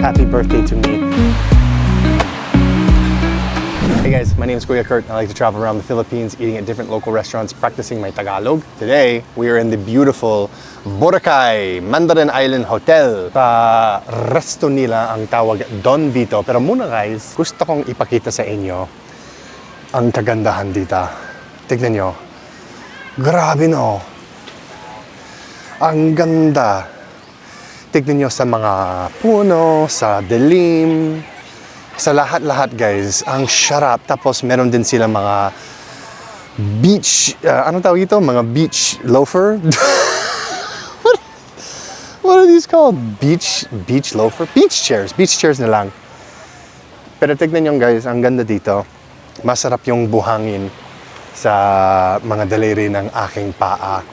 happy birthday to me. Hey guys, my name is Kuya Kurt. I like to travel around the Philippines, eating at different local restaurants, practicing my Tagalog. Today, we are in the beautiful Boracay Mandarin Island Hotel. Sa resto nila ang tawag Don Vito. Pero muna guys, gusto kong ipakita sa inyo ang kagandahan dito. Tignan nyo. Grabe no. Ang ganda. Tignan nyo sa mga puno, sa dilim. Sa lahat-lahat guys, ang sarap. Tapos meron din sila mga beach, anong tawag ito? Mga beach loafer? what are these called? Beach loafer? Beach chairs na lang. Pero tignan nyo guys, ang ganda dito. Masarap yung buhangin sa mga daliri ng aking paa.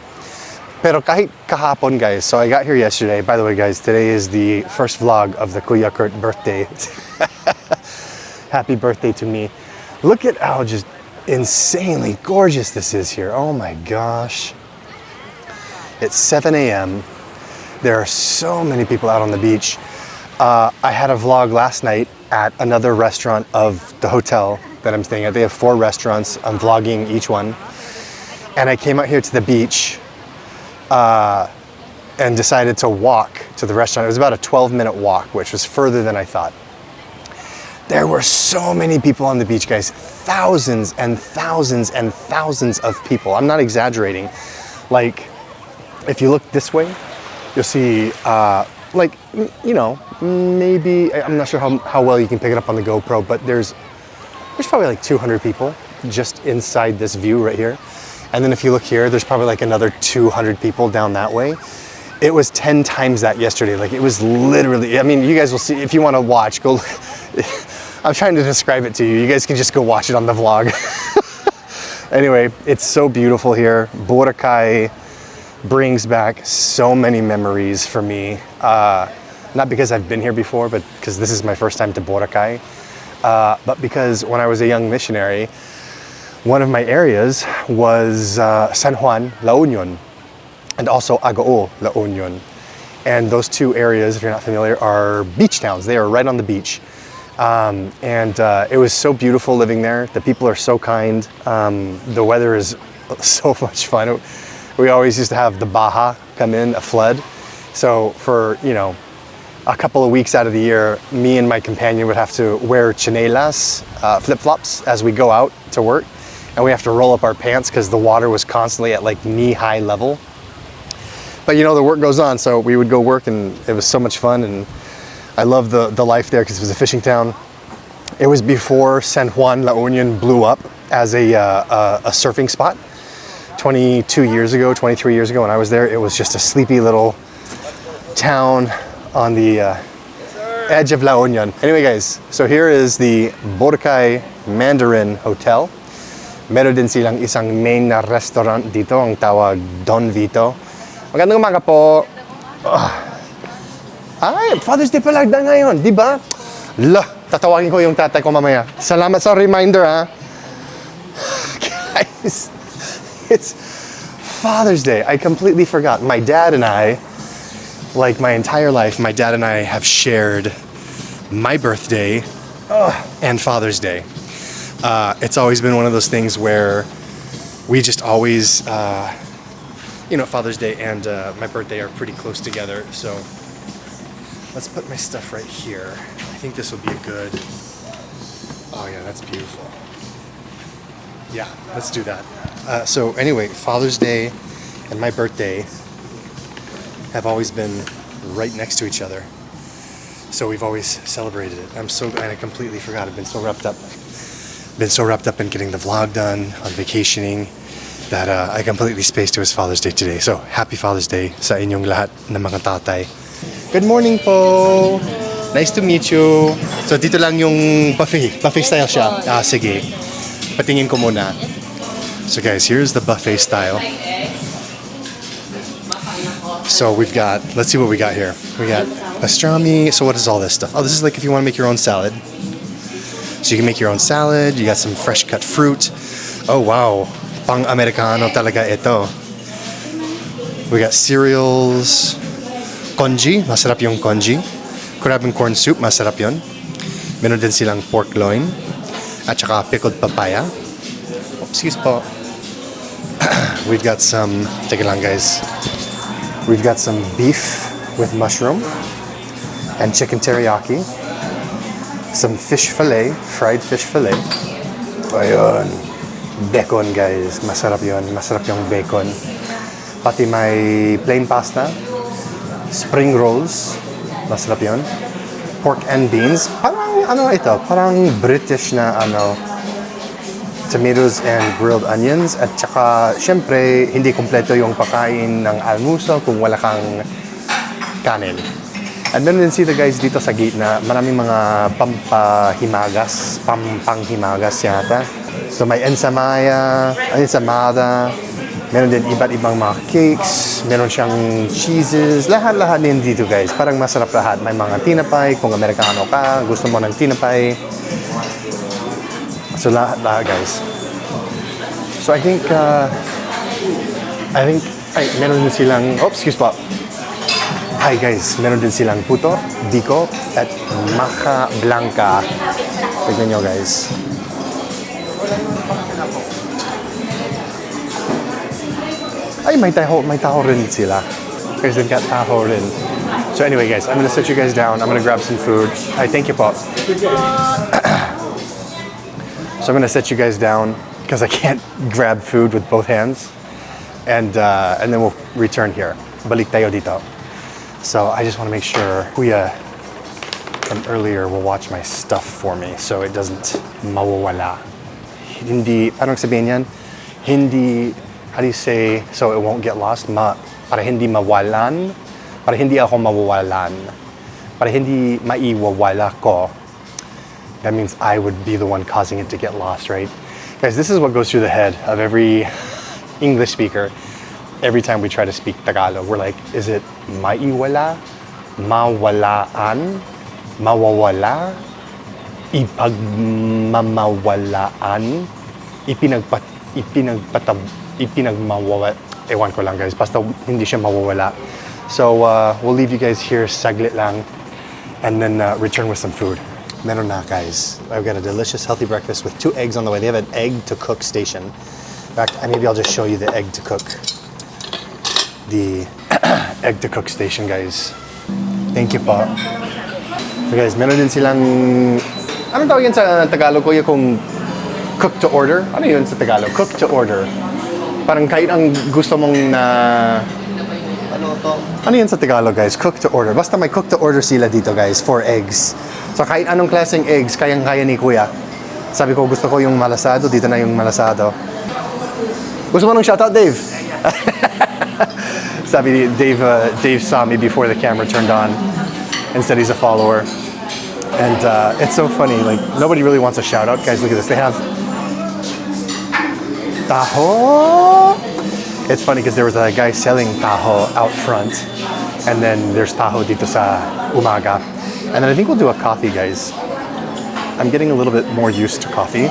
Pero kahit kahapon guys, so I got here yesterday. By the way guys, today is the first vlog of the Kuya Kurt birthday. Happy birthday to me. Look at how just insanely gorgeous this is here. Oh my gosh. It's 7 a.m. There are so many people out on the beach. I had a vlog last night at another restaurant of the hotel that I'm staying at. They have 4 restaurants. I'm vlogging each one. And I came out here to the beach and decided to walk to the restaurant. It was about a 12-minute walk, which was further than I thought. There were so many people on the beach, guys. Thousands and thousands and thousands of people. I'm not exaggerating. Like, if you look this way, you'll see, like, you know, maybe, I'm not sure how well you can pick it up on the GoPro, but there's probably like 200 people just inside this view right here. And then if you look here, there's probably like another 200 people down that way. It was 10 times that yesterday. Like, it was literally, I mean, you guys will see, if you want to watch, go, I'm trying to describe it to you. You guys can just go watch it on the vlog. Anyway, it's so beautiful here. Boracay brings back so many memories for me. Not because I've been here before, but because this is my first time to Boracay. But because when I was a young missionary, one of my areas was San Juan, La Union, and also Agoo, La Union. And those two areas, if you're not familiar, are beach towns. They are right on the beach. It was so beautiful living there. The people are so kind. The weather is so much fun. We always used to have the Baha come in, a flood. So for, you know, a couple of weeks out of the year, me and my companion would have to wear chinelas, flip-flops, as we go out to work. And we have to roll up our pants because the water was constantly at like knee-high level. But you know, the work goes on, so we would go work and it was so much fun, and I love the life there because it was a fishing town. It was before San Juan, La Union blew up as a surfing spot. 23 years ago, when I was there, it was just a sleepy little town on the edge of La Union. Anyway guys, so here is the Boracay Mandarin Hotel. Meron din silang isang main na restaurant dito, ang tawag Don Vito. Magandang umaga po. Ay, Father's Day pala na ngayon, di ba? Tatawagin ko yung tatay ko mamaya. Salamat sa reminder, ha? Guys, it's Father's Day. I completely forgot. My dad and I, like my entire life, my dad and I have shared my birthday and Father's Day. It's always been one of those things where we just always, you know, Father's Day and my birthday are pretty close together. So let's put my stuff right here. I think this will be a good, oh yeah, that's beautiful. Yeah, let's do that. So anyway, Father's Day and my birthday have always been right next to each other. So we've always celebrated it. And I completely forgot. I've been so wrapped up in getting the vlog done, on vacationing, that I completely spaced to his Father's Day today. So happy Father's Day sa inyong lahat na mga tatay. Good morning po. Nice to meet you. So dito lang yung buffet. Buffet style siya. Sige. Patingin ko muna. So guys, here's the buffet style. So we've got, let's see what we got here. We got pastrami. So what is all this stuff? Oh, this is like if you want to make your own salad. So you can make your own salad. You got some fresh cut fruit. Oh wow. Pang Americano talaga ito. We got cereals. Congee. Masarap yung congee. crab and corn soup, masarap yun. Meron din silang pork loin at saka pickled papaya. Oh, excuse po. We've got some, take it lang guys. We've got some beef with mushroom and chicken teriyaki. Some fish fillet, fried fish fillet. Ayun. Bacon guys, masarap yun. Masarap yung bacon. Pati may plain pasta, spring rolls, masarap yun. Pork and beans. Parang ano ito? Parang British na ano, tomatoes and grilled onions. At saka, syempre, hindi kompleto yung pagkain ng almusal kung wala kang kanin. And then sila guys dito sa gitna, maraming mga panghimagas yata. So may ensamada, meron din iba't ibang mga cakes, meron siyang cheeses, lahat-lahat din dito guys. Parang masarap lahat. May mga tinapay, kung Amerikano ka, gusto mo ng tinapay. So lahat guys. So I think, ay, meron din silang, excuse po. Hi guys, meron din silang puto, biko, at maca blanca. Tignan nyo guys. Ay, may taho rin sila. Guys, they've got taho rin. So anyway guys, I'm gonna sit you guys down. I'm gonna grab some food. Hi, thank you po. So I'm gonna sit you guys down because I can't grab food with both hands. And then we'll return here. Balik tayo dito. So I just want to make sure Kuya from earlier will watch my stuff for me so it doesn't mawawala. Hindi, anong sabihin yan? Hindi, how do you say, so it won't get lost? Para hindi mawalan, para hindi ako mawawalan, para hindi maiwawala ko. That means I would be the one causing it to get lost, right? Guys, this is what goes through the head of every English speaker. Every time we try to speak Tagalog, we're like, is it maiwala, mawalaan, mawawala, ipagmamawalaan, ipinagmawawala. Ewan ko lang guys, basta hindi siya mawawala. So we'll leave you guys here saglit lang and then return with some food. Meron na guys. I've got a delicious healthy breakfast with 2 eggs on the way. They have an egg to cook station. In fact, maybe I'll just show you the egg to cook. The egg to cook station guys. Thank you po. So guys, meron din silang, anong tawag yan sa Tagalog kuya kung cook to order? Ano yun sa Tagalog? Cook to order. Parang kahit ang gusto mong na, ano yun sa Tagalog guys? Cook to order. Basta may cook to order sila dito guys, 4 eggs. So kahit anong klaseng eggs, kayang-kaya ni kuya. Sabi ko gusto ko yung malasado, dito na yung malasado. Gusto mo ng shoutout, Dave? Sabi Dave, Dave saw me before the camera turned on and said he's a follower. And it's so funny, like nobody really wants a shout out. Guys, look at this. They have taho. It's funny because there was a guy selling taho out front. And then there's taho dito sa umaga. And then I think we'll do a coffee, guys. I'm getting a little bit more used to coffee.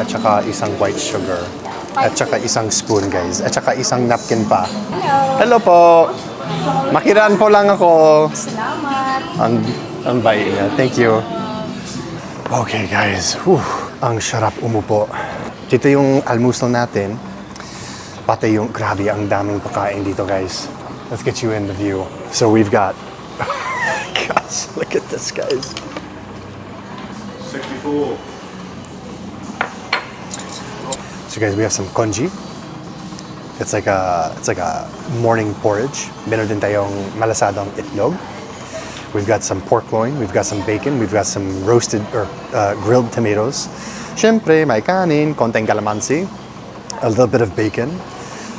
At saka isang white sugar. At saka isang spoon, guys. At saka isang napkin pa. Hello po. Makiraan po lang ako. Salamat. Ang bait niya. Thank you. Okay, guys. Whew. Ang sarap umupo. Dito yung almusal natin. Pati yung, grabe, ang daming pagkain dito, guys. Let's get you in the view. So we've got, gosh, look at this, guys. 64. So guys, we have some congee. It's like a morning porridge. Meron din tayong malasadong itlog. We've got some pork loin, we've got some bacon, we've got some roasted or grilled tomatoes. Syempre, may kanin, konting calamansi, a little bit of bacon,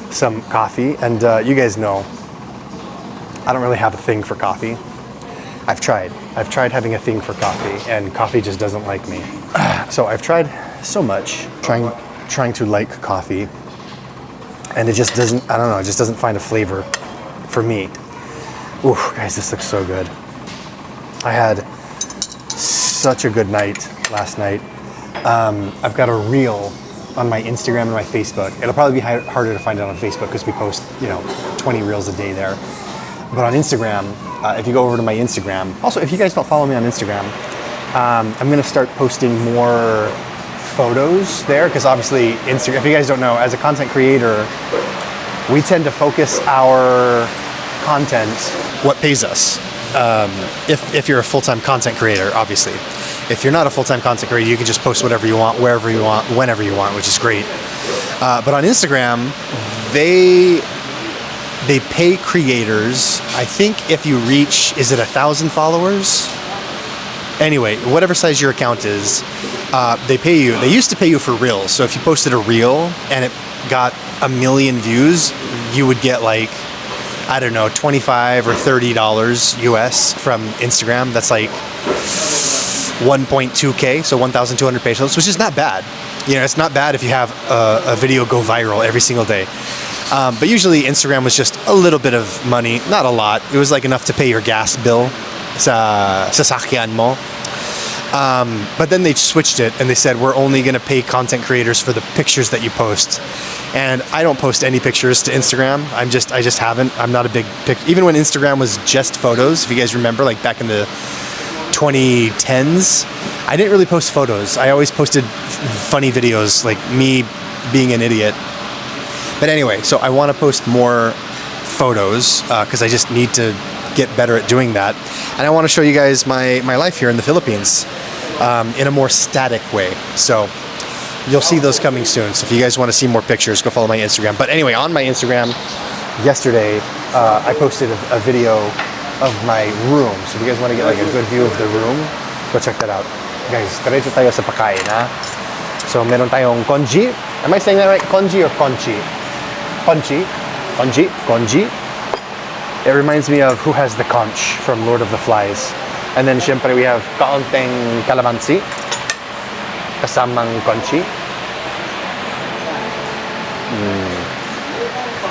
some coffee, and you guys know, I don't really have a thing for coffee. I've tried having a thing for coffee, and coffee just doesn't like me. So I've tried so much trying to like coffee, and it just doesn't, I don't know, it just doesn't find a flavor for me. Ooh, guys, this looks so good. I had such a good night last night. I've got a reel on my Instagram and my Facebook. It'll probably be harder to find it on Facebook because we post, 20 reels a day there. But on Instagram, if you go over to my Instagram, also if you guys don't follow me on Instagram, I'm gonna start posting more photos there because obviously Instagram, if you guys don't know, as a content creator, we tend to focus our content what pays us. If you're a full-time content creator, obviously. If you're not a full-time content creator, you can just post whatever you want, wherever you want, whenever you want, which is great. But on Instagram, they pay creators. I think if you reach, is it 1,000 followers? Anyway, whatever size your account is, they pay you. They used to pay you for reels. So if you posted a reel and it got 1 million views, you would get like, I don't know, $25 or $30 US from Instagram. That's like 1.2K, so 1,200 pesos, which is not bad. It's not bad if you have a video go viral every single day. But usually Instagram was just a little bit of money, not a lot. It was like enough to pay your gas bill sa sasakyan mo. But then they switched it and they said, we're only going to pay content creators for the pictures that you post. And I don't post any pictures to Instagram. I just haven't. I'm not a big even when Instagram was just photos, if you guys remember, like back in the 2010s, I didn't really post photos. I always posted funny videos, like me being an idiot. But anyway, so I want to post more photos because I just need to get better at doing that. And I want to show you guys my life here in the Philippines in a more static way. So you'll see those coming soon. So if you guys want to see more pictures, go follow my Instagram. But anyway, on my Instagram yesterday, I posted a video of my room. So if you guys want to get like a good view of the room, go check that out. Guys, diretso tayo sa pagkain, ha? So meron tayong congee. Am I saying that right? Congee or conchi? Conchi. Congee. Congee. It reminds me of Who Has the Conch from Lord of the Flies. And then syempre we have kaunting calamansi, kasamang conchi.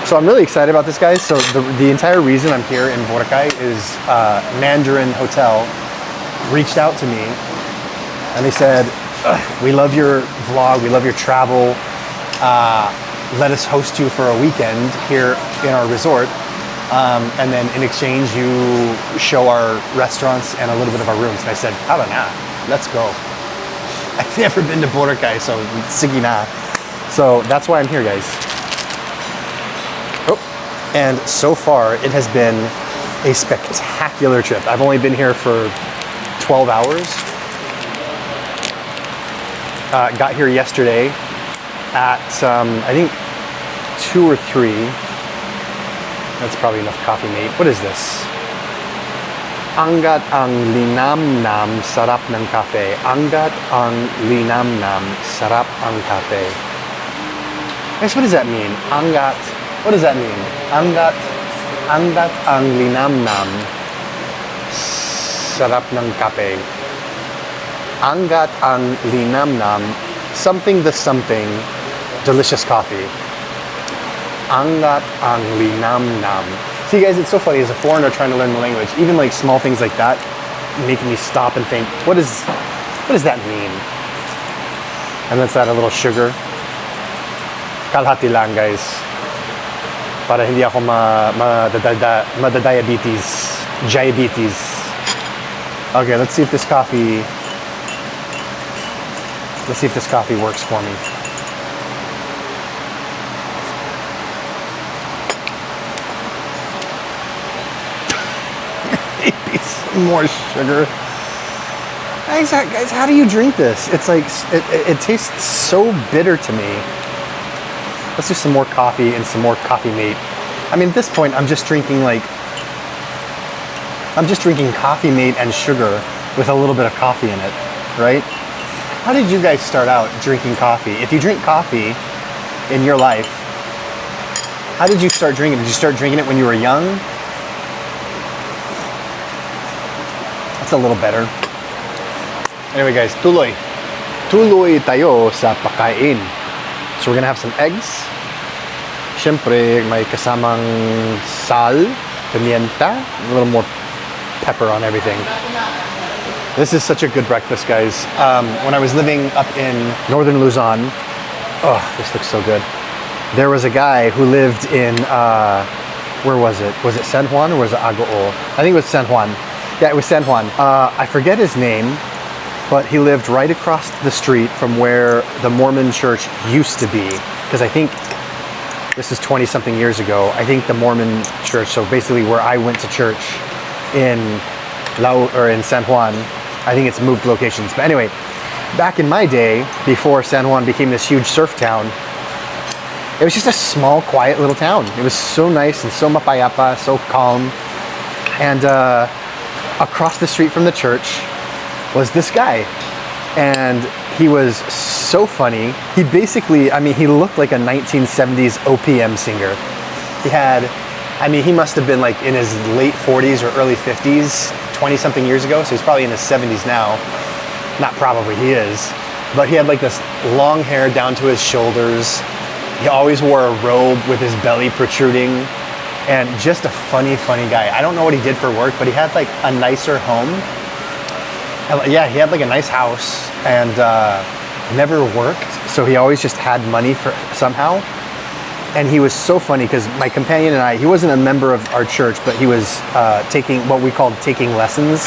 So I'm really excited about this, guys. So the entire reason I'm here in Boracay is Mandarin Hotel reached out to me and they said, we love your vlog, we love your travel. Let us host you for a weekend here in our resort. And then in exchange, you show our restaurants and a little bit of our rooms. And I said, tara na, let's go. I've never been to Boracay, so sige na. So that's why I'm here, guys. Oh, and so far, it has been a spectacular trip. I've only been here for 12 hours. Got here yesterday at, I think, 2 or 3. That's probably enough coffee, mate. What is this? Angat ang linamnam sarap ng kape. Angat ang linamnam sarap ang kape. Guys, what does that mean? Angat. What does that mean? Angat ang linamnam sarap ng kape. Angat ang linamnam, something the something, delicious coffee. Angat ang linamnam. See, guys, it's so funny. As a foreigner trying to learn the language, even like small things like that make me stop and think, what does that mean? And let's add a little sugar. Kalahati lang, guys. Para hindi ako madadiabetes. Diabetes. Okay, let's see if this coffee works for me. Maybe some more sugar. Guys, how do you drink this? It's like, it tastes so bitter to me. Let's do some more coffee and some more coffee mate. I mean, at this point, I'm just drinking coffee mate and sugar with a little bit of coffee in it, right? How did you guys start out drinking coffee? If you drink coffee in your life, how did you start drinking it? Did you start drinking it when you were young? That's a little better. Anyway, guys, tuloy tayo sa pagkain. So we're gonna have some eggs. Siyempre, may kasamang sal, pimienta, a little more pepper on everything. This is such a good breakfast, guys. When I was living up in northern Luzon, Oh, this looks so good. There was a guy who lived in, where was it? Was it San Juan or was it Agoo? I think it was San Juan. Yeah, it was San Juan. I forget his name, but he lived right across the street from where the Mormon church used to be. Because I think this is 20 something years ago. I think the Mormon church, so basically where I went to church in San Juan, I think it's moved locations. But anyway, back in my day, before San Juan became this huge surf town, it was just a small, quiet little town. It was so nice and so mapayapa, so calm. And across the street from the church was this guy. And he was so funny. He basically, I mean, he looked like a 1970s OPM singer. He had, I mean, he must have been like in his late 40s or early 50s, 20 something years ago. So he's probably in his 70s now. Not probably, he is. But he had like this long hair down to his shoulders. He always wore a robe with his belly protruding, and just a funny guy. I don't know what he did for work, but he had like a nicer home. And yeah, he had like a nice house and never worked. So he always just had money for somehow. And he was so funny because my companion and I, he wasn't a member of our church, but he was taking what we called taking lessons.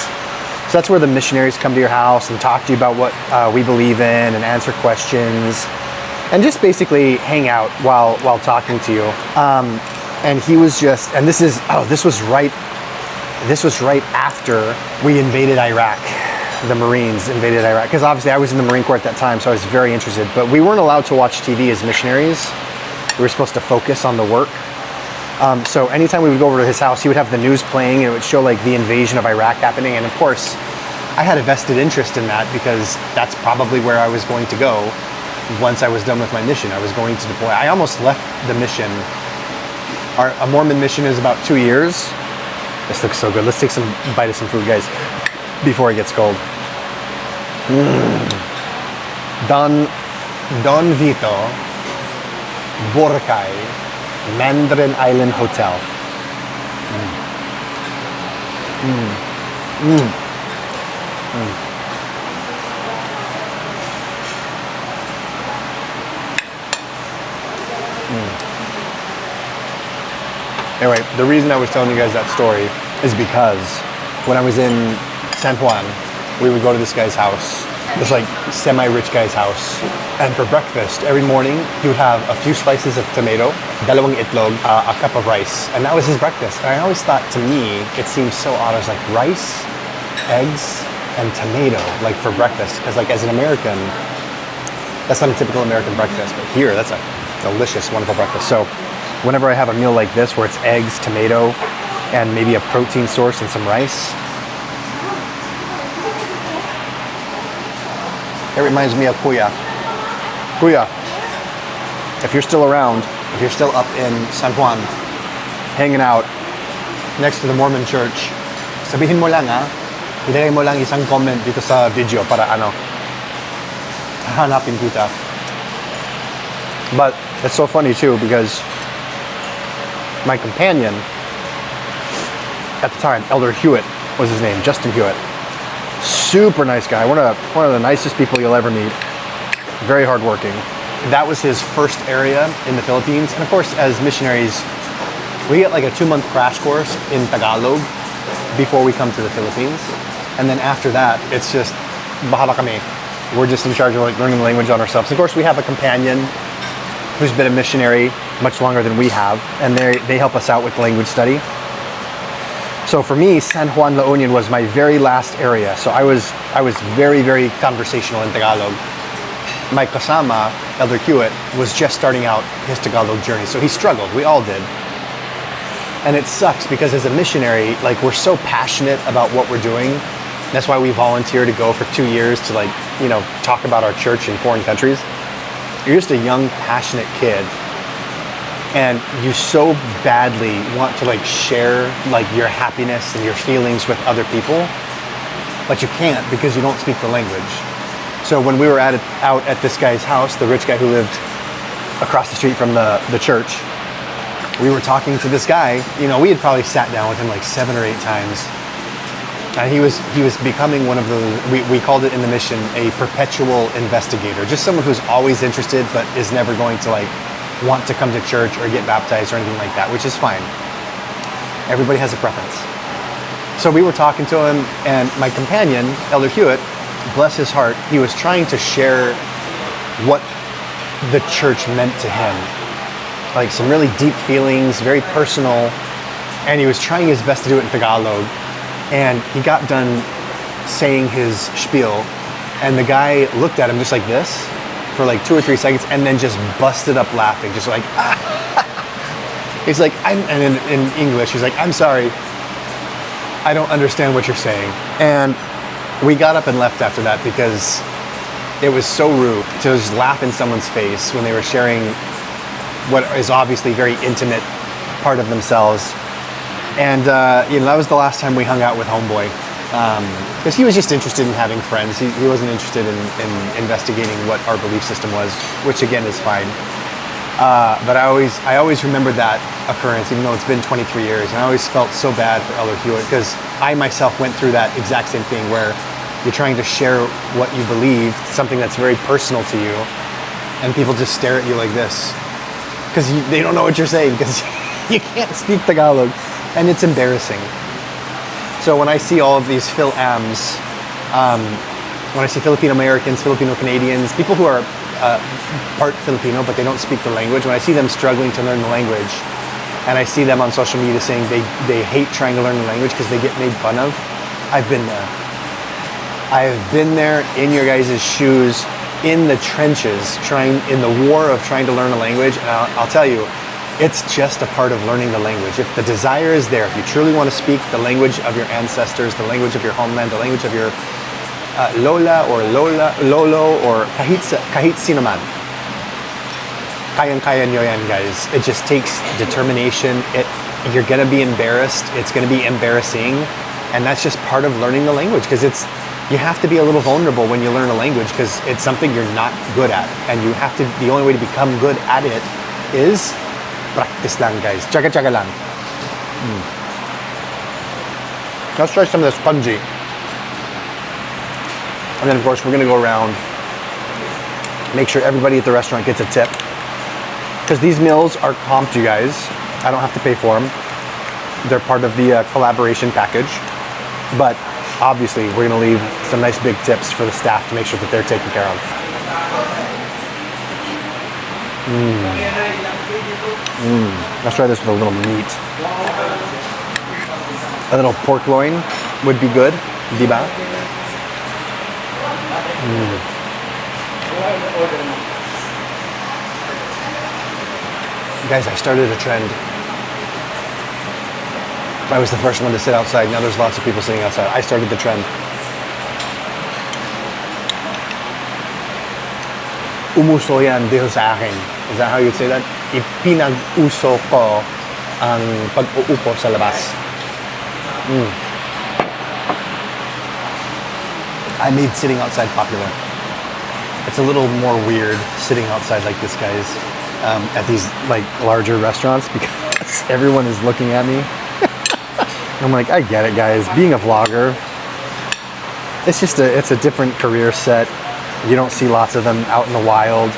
So that's where the missionaries come to your house and talk to you about what we believe in and answer questions. And just basically hang out while talking to you. And he was just, and this was right after we invaded Iraq. The Marines invaded Iraq. Because obviously I was in the Marine Corps at that time, so I was very interested. But we weren't allowed to watch TV as missionaries. We were supposed to focus on the work. So anytime we would go over to his house, he would have the news playing and it would show like the invasion of Iraq happening. And of course, I had a vested interest in that because that's probably where I was going to go. Once I was done with my mission, I was going to deploy. I almost left the mission. A Mormon mission is about 2 years. This looks so good. Let's take some bite of some food, guys, before it gets cold. Don Vito, Boracay Mandarin Island Hotel. Anyway, the reason I was telling you guys that story is because when I was in San Juan, we would go to this guy's house, this like semi-rich guy's house, and for breakfast, every morning, he would have a few slices of tomato, dalawang itlog, a cup of rice, and that was his breakfast. And I always thought, to me, it seems so odd. I was like, rice, eggs, and tomato, like for breakfast, because like as an American, that's not a typical American breakfast, but here, that's a delicious, wonderful breakfast. So whenever I have a meal like this, where it's eggs, tomato, and maybe a protein source and some rice, it reminds me of Kuya. Kuya, if you're still around, if you're still up in San Juan, hanging out next to the Mormon church, sabihin mo lang ilagay mo lang isang comment dito sa video para hanapin kita. But it's so funny too because my companion at the time, Elder Hewitt was his name, Justin Hewitt. Super nice guy, one of the nicest people you'll ever meet. Very hardworking. That was his first area in the Philippines. And of course, as missionaries, we get like a 2-month crash course in Tagalog before we come to the Philippines. And then after that, it's just bahala kami. We're just in charge of like learning the language on ourselves. Of course, we have a companion who's been a missionary much longer than we have, and they help us out with language study. So for me, San Juan La Union was my very last area. So I was very, very conversational in Tagalog. My kasama, Elder Hewitt, was just starting out his Tagalog journey. So he struggled, we all did. And it sucks because as a missionary, like we're so passionate about what we're doing. That's why we volunteer to go for 2 years to like, you know, talk about our church in foreign countries. You're just a young, passionate kid. And you so badly want to like share like your happiness and your feelings with other people, but you can't because you don't speak the language. So when we were out at this guy's house, the rich guy who lived across the street from the church, we were talking to this guy. You know, we had probably sat down with him like 7 or 8 times. And he was becoming one of the, we called it in the mission a perpetual investigator, just someone who's always interested but is never going to like want to come to church or get baptized or anything like that, which is fine. Everybody has a preference. So we were talking to him, and my companion, Elder Hewitt, bless his heart, he was trying to share what the church meant to him. Like some really deep feelings, very personal, and he was trying his best to do it in Tagalog. And he got done saying his spiel, and the guy looked at him just like this for like 2 or 3 seconds, and then just busted up laughing, just like, he's like, and in English, he's like, I'm sorry, I don't understand what you're saying. And we got up and left after that because it was so rude to just laugh in someone's face when they were sharing what is obviously a very intimate part of themselves. And that was the last time we hung out with Homeboy, because he was just interested in having friends. He wasn't interested in investigating what our belief system was, which again is fine. But I always remembered that occurrence, even though it's been 23 years. And I always felt so bad for Elder Hewitt, because I myself went through that exact same thing where you're trying to share what you believe, something that's very personal to you, and people just stare at you like this because they don't know what you're saying because you can't speak Tagalog. And it's embarrassing. So when I see all of these Phil-Ams, when I see Filipino Americans, Filipino Canadians, people who are part Filipino but they don't speak the language, when I see them struggling to learn the language, and I see them on social media saying they hate trying to learn the language because they get made fun of, I've been there. I have been there in your guys' shoes, in the trenches, in the war of trying to learn a language, and I'll tell you, it's just a part of learning the language. If the desire is there, if you truly want to speak the language of your ancestors, the language of your homeland, the language of your lola or lolo or kahit sino man, kayang-kaya nyo yan, guys. It just takes determination. You're gonna be embarrassed. It's gonna be embarrassing, and that's just part of learning the language, because you have to be a little vulnerable when you learn a language, because it's something you're not good at, and the only way to become good at it is practice lang, guys. Tsaga-tsaga lang. Let's try some of this congee. And then, of course, we're going to go around, make sure everybody at the restaurant gets a tip. Because these meals are comped, you guys. I don't have to pay for them. They're part of the collaboration package. But obviously, we're going to leave some nice big tips for the staff to make sure that they're taken care of. Let's try this with a little meat. A little pork loin would be good, diba? Guys, I started a trend. I was the first one to sit outside. Now there's lots of people sitting outside. I started the trend. Umuso yan dito sa akin. Is that how you'd say that? Ipinag-uso ko ang pag-uupo sa labas. I made sitting outside popular. It's a little more weird sitting outside like this, guys, at these like larger restaurants, because everyone is looking at me. I'm like, I get it, guys. Being a vlogger, it's a different career set. You don't see lots of them out in the wild.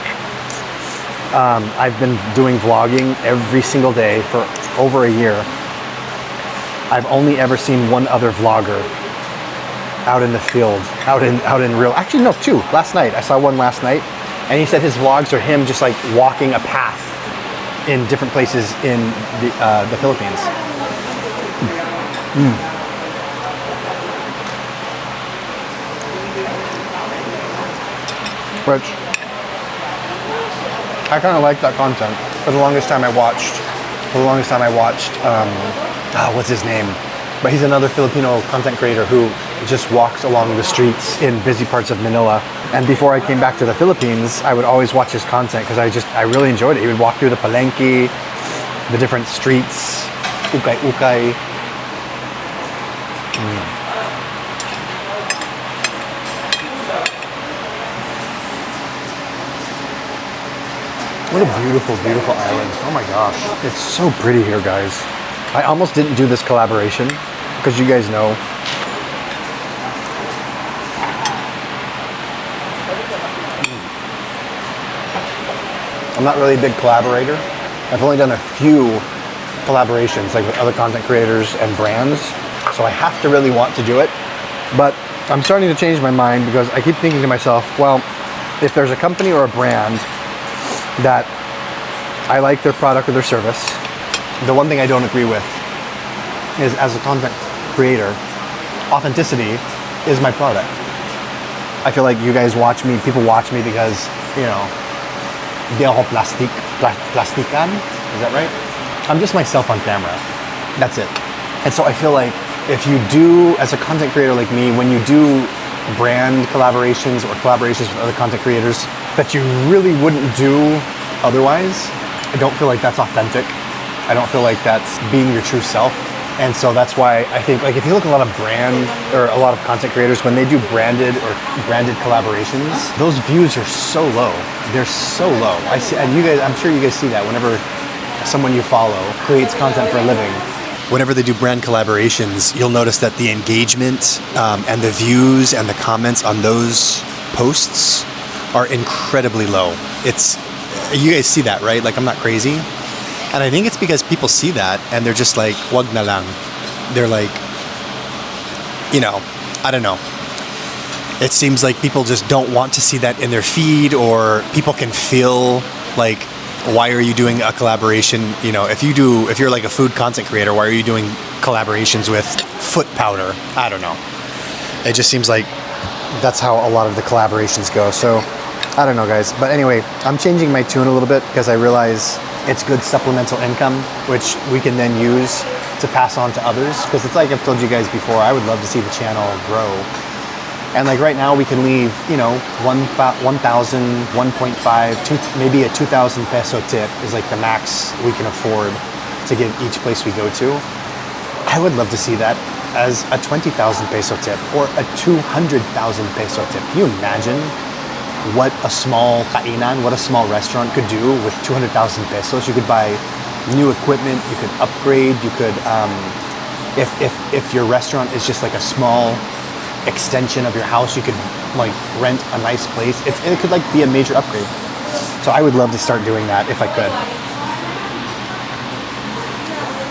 I've been doing vlogging every single day for over a year. I've only ever seen one other vlogger out in the field, out in real, actually no, two, last night. I saw one last night, and he said his vlogs are him just like walking a path in different places in the Philippines. Which I kind of like that content. For the longest time I watched, what's his name? But he's another Filipino content creator who just walks along the streets in busy parts of Manila. And before I came back to the Philippines, I would always watch his content because I really enjoyed it. He would walk through the palengke, the different streets, ukay-ukay. What a beautiful, beautiful island. Oh my gosh. It's so pretty here, guys. I almost didn't do this collaboration because you guys know I'm not really a big collaborator. I've only done a few collaborations, like with other content creators and brands. So I have to really want to do it. But I'm starting to change my mind because I keep thinking to myself, well, if there's a company or a brand that I like their product or their service, the one thing I don't agree with is, as a content creator, authenticity is my product. I feel like you guys watch me, people watch me because, you know, di ako plastikan, is that right? I'm just myself on camera, that's it. And so I feel like if you do, as a content creator like me, when you do brand collaborations or collaborations with other content creators that you really wouldn't do otherwise, I don't feel like that's authentic. I don't feel like that's being your true self. And so that's why I think, like, if you look at a lot of brand or a lot of content creators, when they do branded collaborations, those views are so low. They're so low. I see, and you guys, I'm sure you guys see that whenever someone you follow creates content for a living. Whenever they do brand collaborations, you'll notice that the engagement and the views and the comments on those posts are incredibly low. You guys see that, right? Like, I'm not crazy. And I think it's because people see that and they're just like, wag na lang. They're like, you know, I don't know. It seems like people just don't want to see that in their feed, or people can feel like, why are you doing a collaboration? You know, if you're like a food content creator, why are you doing collaborations with foot powder? I don't know. It just seems like that's how a lot of the collaborations go. So I don't know, guys. But anyway, I'm changing my tune a little bit because I realize it's good supplemental income, which we can then use to pass on to others. Because it's like I've told you guys before, I would love to see the channel grow. And like right now we can leave, you know, 1,000, 1.5, maybe a 2,000 peso tip is like the max we can afford to give each place we go to. I would love to see that as a 20,000 peso tip or a 200,000 peso tip. Can you imagine what a small kainan, what a small restaurant could do with 200,000 pesos? You could buy new equipment, you could upgrade, you could, if your restaurant is just like a small extension of your house, you could like rent a nice place. It could like be a major upgrade. So I would love to start doing that if I could.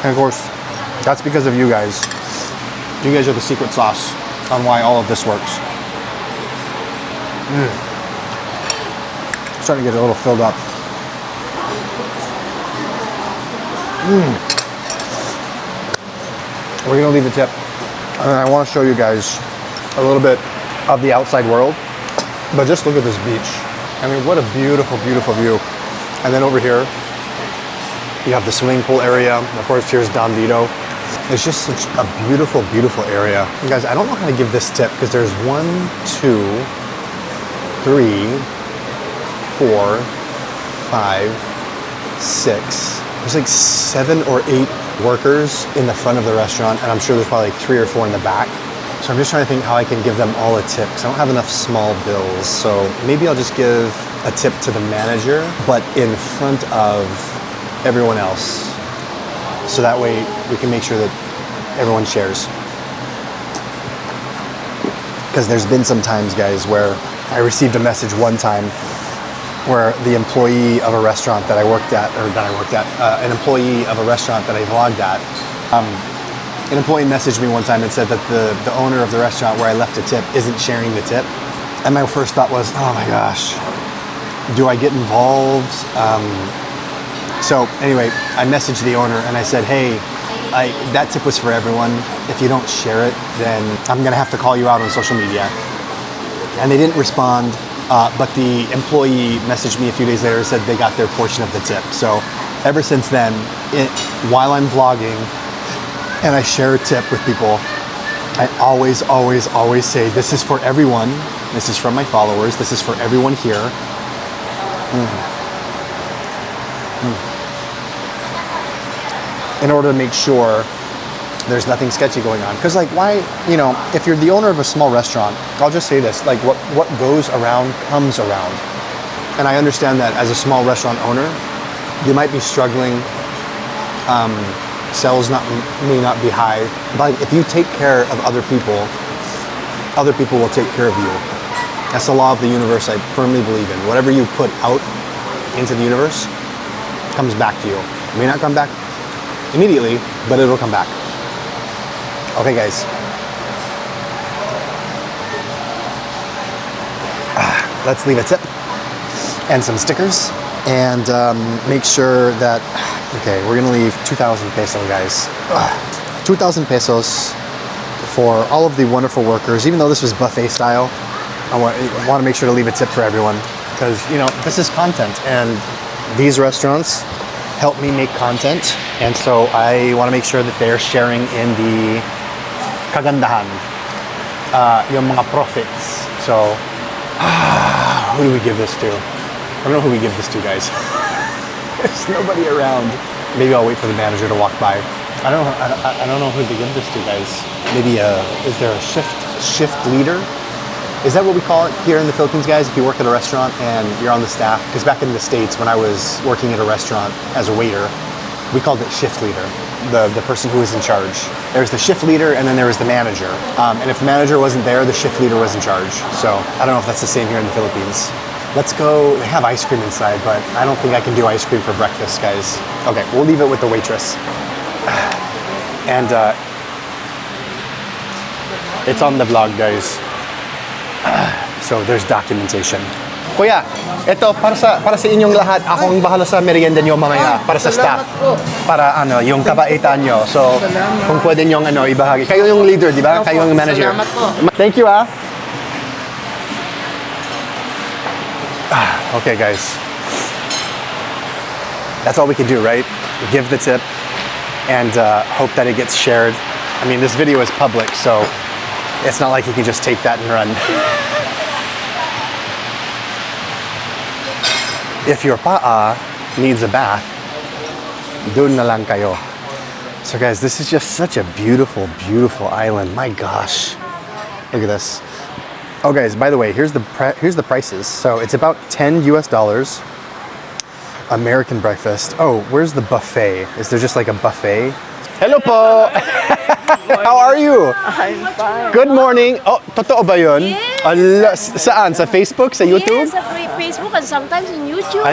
And of course, that's because of you guys. You guys are the secret sauce on why all of this works. Starting to get a little filled up. We're gonna leave a tip. And I want to show you guys a little bit of the outside world, but just look at this beach. I mean, what a beautiful, beautiful view. And then over here, you have the swimming pool area. Of course, here's Don Vito. It's just such a beautiful, beautiful area. And guys, I don't know how to give this tip because there's 1, 2, 3, 4, 5, 6. There's like 7 or 8 workers in the front of the restaurant, and I'm sure there's probably like 3 or 4 in the back. So I'm just trying to think how I can give them all a tip because I don't have enough small bills. So maybe I'll just give a tip to the manager, but in front of everyone else. So that way we can make sure that everyone shares. Because there's been some times, guys, where I received a message one time where the employee of a restaurant that I worked at, an employee of a restaurant that I vlogged at, an employee messaged me one time and said that the owner of the restaurant where I left a tip isn't sharing the tip. And my first thought was, oh my gosh, do I get involved? So anyway, I messaged the owner and I said, hey, that tip was for everyone. If you don't share it, then I'm gonna have to call you out on social media. And they didn't respond, but the employee messaged me a few days later and said they got their portion of the tip. So ever since then, while I'm vlogging and I share a tip with people, I always, always, always say, this is for everyone. This is from my followers. This is for everyone here. In order to make sure there's nothing sketchy going on. Because like, why, you know, if you're the owner of a small restaurant, I'll just say this, like what goes around comes around. And I understand that as a small restaurant owner, you might be struggling, sales may not be high, but if you take care of other people will take care of you. That's the law of the universe I firmly believe in. Whatever you put out into the universe comes back to you. It may not come back immediately, but it'll come back. Okay, guys. Let's leave a tip and some stickers and make sure that, okay, we're gonna leave 2,000 pesos, guys. 2,000 pesos for all of the wonderful workers. Even though this was buffet style, I want to make sure to leave a tip for everyone because, you know, this is content and these restaurants help me make content. And so I want to make sure that they're sharing in the kagandahan, yung mga profits. So, who do we give this to? I don't know who we give this to, guys. There's nobody around. Maybe I'll wait for the manager to walk by. I don't know who to give this to, guys. Maybe is there a shift leader? Is that what we call it here in the Philippines, guys? If you work at a restaurant and you're on the staff, because back in the States when I was working at a restaurant as a waiter, we called it shift leader, the person who was in charge. There's the shift leader and then there was the manager. And if the manager wasn't there, the shift leader was in charge. So I don't know if that's the same here in the Philippines. Let's go, they have ice cream inside, but I don't think I can do ice cream for breakfast, guys. Okay, we'll leave it with the waitress. And it's on the vlog, guys. So there's documentation. Kuya, ito para sa inyong lahat. Ako ang bahala sa merienda nyo mamaya para sa staff. Para ano, yung kabaitan nyo. So kung pwede nyo ibahagi. Kayo yung leader, di ba? Kayo yung manager. Thank you, ah. Okay, guys. That's all we can do, right? Give the tip and hope that it gets shared. I mean, this video is public, so it's not like you can just take that and run. If your paa needs a bath, dun na lang kayo. So guys, this is just such a beautiful, beautiful island. My gosh. Look at this. Oh guys, by the way, here's the prices. So it's about $10 US. American breakfast. Oh, where's the buffet? Is there just like a buffet? Hello po! How are you? I'm fine. Good morning. Oh, totoo ba yun? Yes. Saan? Sa Facebook? Sa YouTube? Yes, sa Facebook and sometimes in YouTube.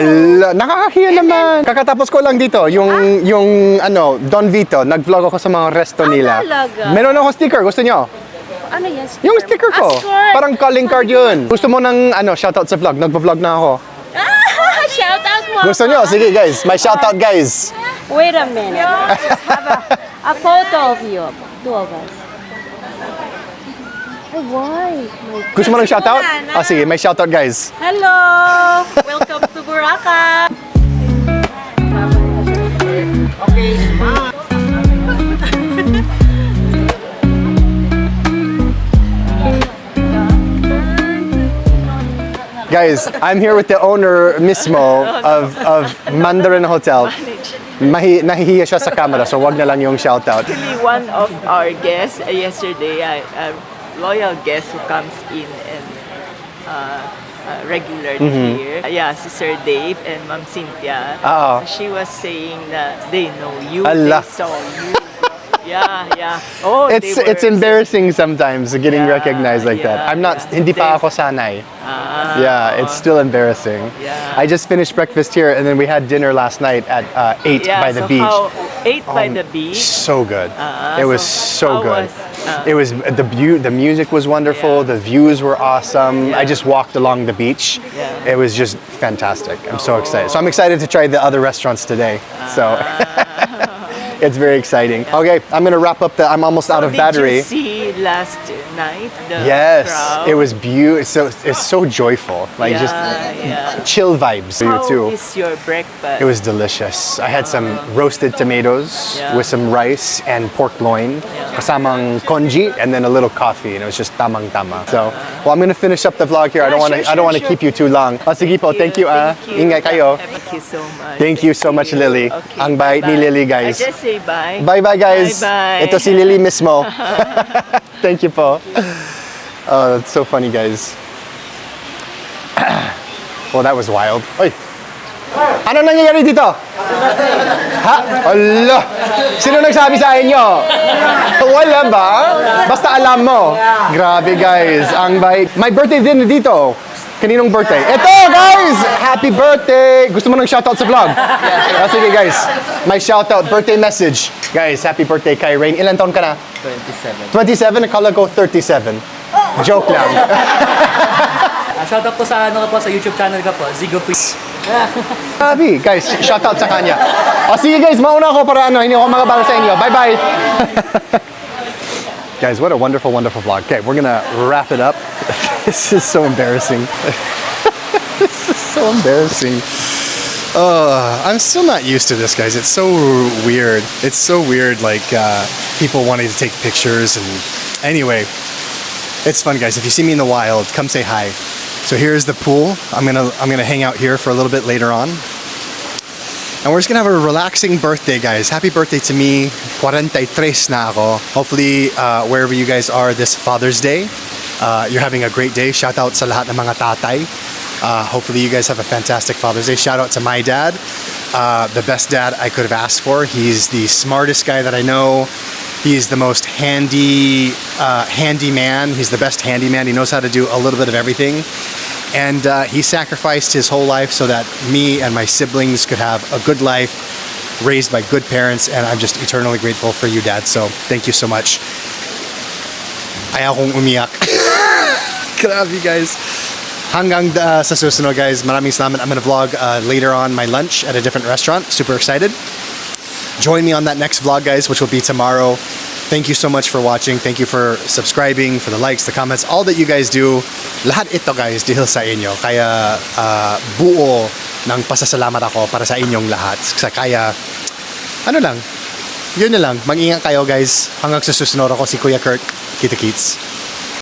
Nakakahiya naman. Kakatapos ko lang dito, yung Don Vito, nag-vlog ako sa mga resto nila. Talaga? Meron ako sticker, gusto nyo? Ano yan? Sticker? Yung sticker ko. Parang calling card yun. Gusto mo ng shoutout sa vlog? Nagpa-vlog na ako. Shoutout mo. Gusto nyo? Sige guys, may shoutout guys. Wait a minute. Just have a photo of you. Two of us. Oh, why? Gusto mo ng shoutout? Sige, may shoutout guys. Hello! Welcome to Boracay. Okay, smile. Guys, I'm here with the owner mismo of Mandarin Hotel. Nahihiya siya sa camera, so wag na lang yung shoutout. Actually, one of our guests yesterday, a loyal guest who comes in and regularly here. Yeah, si Sir Dave and Ma'am Cynthia. She was saying that they know you, Allah. they saw you. Yeah. Oh, it's embarrassing sometimes getting recognized like that. I'm not, hindi pa ako sanay. Yeah, it's still embarrassing. Yeah. I just finished breakfast here and then we had dinner last night at 8 by the beach. 8 by the beach? So good. It was so good. Was, it was the music was wonderful. Yeah. The views were awesome. Yeah. I just walked along the beach. Yeah. It was just fantastic. I'm so excited. So I'm excited to try the other restaurants today. So it's very exciting. Okay, I'm gonna wrap up. I'm almost out of battery. Did you see last night the Yes, crowd? it was beautiful. It's so joyful. Like just chill vibes for you too. How is your breakfast? It was delicious. I had some roasted tomatoes with some rice and pork loin, kasamang congee, and then a little coffee, and it was just tamang tama. So, well, I'm gonna finish up the vlog here. I don't want to keep you too long. Sige po, thank you. Ingat kayo. Thank you so much. Thank you so much, Lily. Okay, Ang bait ni Lily, guys. I just say bye. Bye, guys. Bye. Ito si Lily mismo. Thank you po. Oh, that's so funny, guys. Well, that was wild. Oy! Ano nangyayari dito? Ha? Allah! Sino nagsabi sa inyo? Wala ba? Basta alam mo. Grabe, guys. Ang bait. My birthday din dito. Kaninong birthday? Ito, guys! Happy birthday! Gusto mo ng shoutout sa vlog? Sige, guys. My shoutout, birthday message. Guys, happy birthday kay Rain. Ilan taon ka na? 27. 27? Akala ko 37. Joke lang. Shout out po sa sa YouTube channel ko po, Zigo Please. Sabi, guys, shoutout sa kanya. O sige guys, mauna ako para hindi ako magabala sa inyo. Bye-bye! Guys, what a wonderful, wonderful vlog. Okay, we're gonna wrap it up. This is so embarrassing. This is so embarrassing. I'm still not used to this, guys. It's so weird. It's so weird, like, people wanting to take pictures and... Anyway, it's fun, guys. If you see me in the wild, come say hi. So here's the pool. I'm gonna hang out here for a little bit later on. And we're just gonna have a relaxing birthday, guys. Happy birthday to me. 43 na ako. Hopefully, wherever you guys are this Father's Day, you're having a great day. Shout out sa lahat ng mga tatay. Hopefully you guys have a fantastic Father's Day. Shout out to my dad. The best dad I could have asked for. He's the smartest guy that I know. He's the most handy man. He's the best handyman. He knows how to do a little bit of everything. And he sacrificed his whole life so that me and my siblings could have a good life, raised by good parents. And I'm just eternally grateful for you, Dad. So thank you so much. Ayaw kong umiyak. Grabe, guys. Hanggang sa susunod, guys. Maraming salamat. I'm gonna vlog later on my lunch at a different restaurant. Super excited. Join me on that next vlog, guys, which will be tomorrow. Thank you so much for watching. Thank you for subscribing, for the likes, the comments, all that you guys do. Lahat ito, guys, dahil sa inyo. Kaya buo ng pasasalamat ako para sa inyong lahat. Kaya, ano lang, yun na lang. Mag-ingat kayo, guys. Hanggang sa susunod ako si Kuya Kurt. Kita-kits.